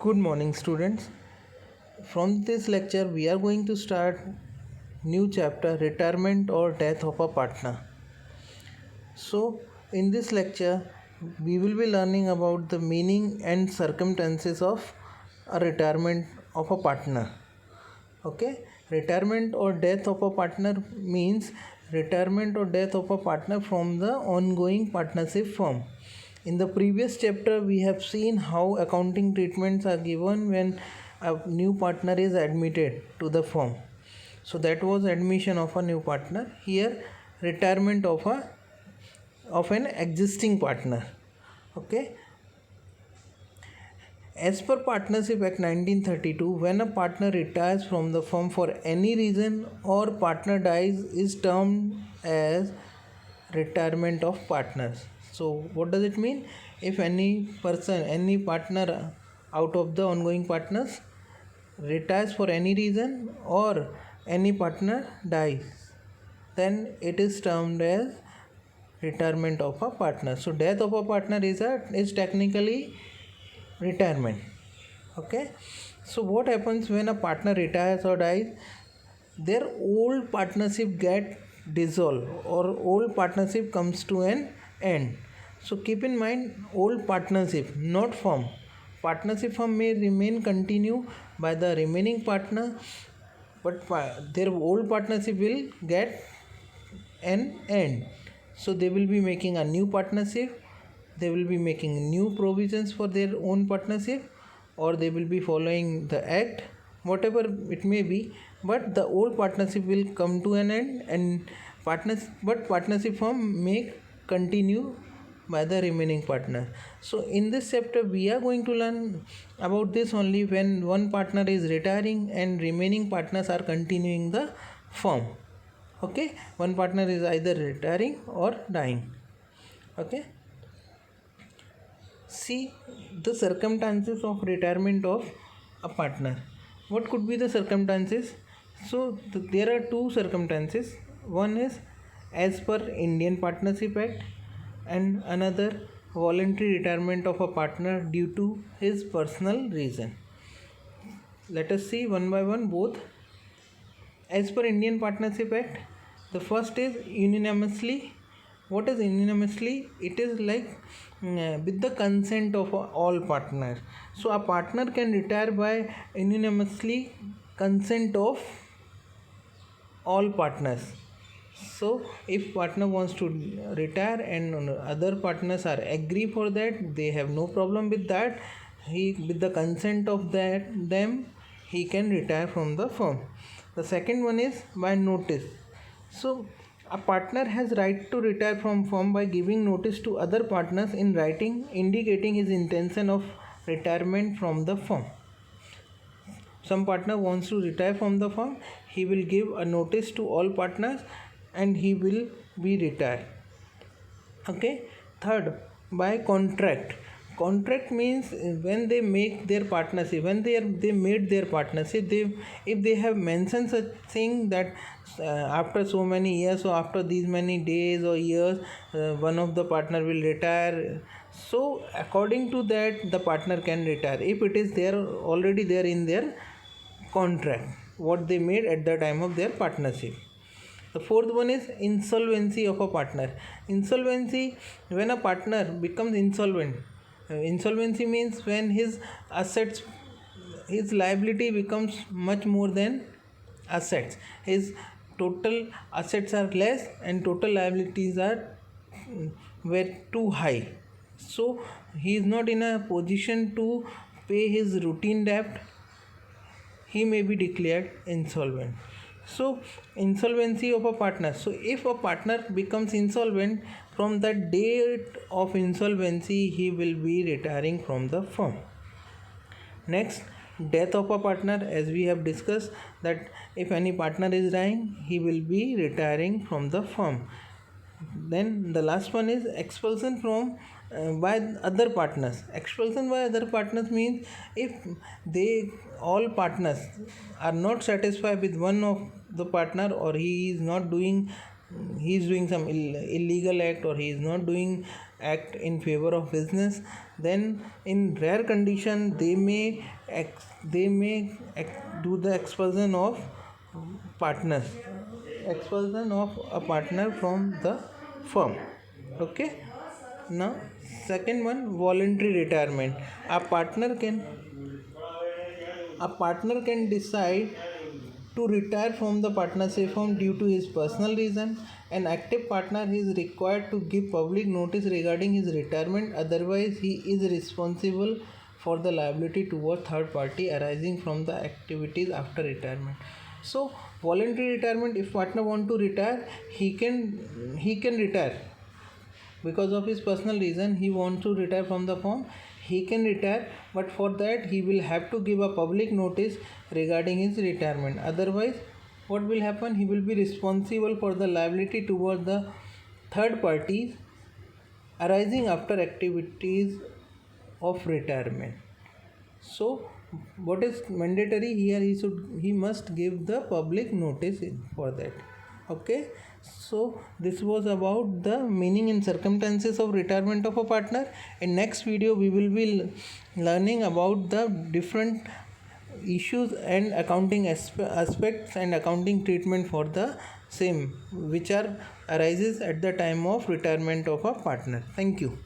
Good morning, students. From this lecture, we are going to start new chapter, retirement or death of a partner. So, in this lecture, we will be learning about the meaning and circumstances of a retirement of a partner. Okay, retirement or death of a partner means retirement or death of a partner from the ongoing partnership firm. In the previous chapter, we have seen how accounting treatments are given when a new partner is admitted to the firm. So that was admission of a new partner. Here, retirement of an existing partner. Okay. As per Partnership Act 1932, when a partner retires from the firm for any reason or partner dies, is termed as retirement of partners. So, what does it mean? If any partner out of the ongoing partners retires for any reason or any partner dies, then it is termed as retirement of a partner. So, death of a partner is technically retirement. Okay, so what happens when a partner retires or dies? Their old partnership get dissolved or old partnership comes to an end. So keep in mind, old partnership, not firm. Partnership firm may remain continue by the remaining partner, but their old partnership will get an end. So they will be making a new partnership, they will be making new provisions for their own partnership, or they will be following the act, whatever it may be, but the old partnership will come to an end and partnership firm may continue by the remaining partner. So in this chapter we are going to learn about this only when one partner is retiring and remaining partners are continuing the firm. Okay, one partner is either retiring or dying. Okay, see the circumstances of retirement of a partner. What could be the circumstances? So there are two circumstances. One is as per Indian Partnership Act and another voluntary retirement of a partner due to his personal reason. Let us see one by one both. As per Indian Partnership Act, the first is unanimously. What is unanimously? It is like with the consent of all partners. So a partner can retire by unanimously consent of all partners. So if partner wants to retire and other partners are agree for that, they have no problem with that. He with the consent of them he can retire from the firm. The second one is by notice. So a partner has right to retire from firm by giving notice to other partners in writing indicating his intention of retirement from the firm. Some partner wants to retire from the firm, he will give a notice to all partners and he will be retired. Okay. Third, by contract. Contract means when they make their partnership, when they made their partnership, they if they have mentioned such thing that after so many years or after these many days or years one of the partner will retire, so according to that the partner can retire if it is there already there in their contract what they made at the time of their partnership. The fourth one is insolvency of a partner. Insolvency, when a partner becomes insolvent. Insolvency means when his assets, his liability becomes much more than assets. His total assets are less and total liabilities are were too high. So he is not in a position to pay his routine debt. He may be declared insolvent. So insolvency of a partner. So if a partner becomes insolvent, from the date of insolvency he will be retiring from the firm. Next, death of a partner. As we have discussed that if any partner is dying, he will be retiring from the firm. Then the last one is expulsion from by other partners. Expulsion by other partners means if they all partners are not satisfied with one of the partner or he is not doing he is doing some illegal act, or he is not doing act in favor of business, then in rare condition they may do the expulsion of partner, expulsion of a partner from the firm. Okay. Now second one, voluntary retirement. A partner can decide to retire from the partnership firm due to his personal reason. An active partner is required to give public notice regarding his retirement, otherwise he is responsible for the liability toward third party arising from the activities after retirement. So voluntary retirement, if partner want to retire, he can retire because of his personal reason. He wants to retire from the firm, he can retire, but for that he will have to give a public notice regarding his retirement. Otherwise what will happen, he will be responsible for the liability toward the third parties arising after activities of retirement. So what is mandatory here, he must give the public notice for that. Okay. So this was about the meaning and circumstances of retirement of a partner. In next video we will be learning about the different issues and accounting aspects and accounting treatment for the same, which are arises at the time of retirement of a partner. Thank you.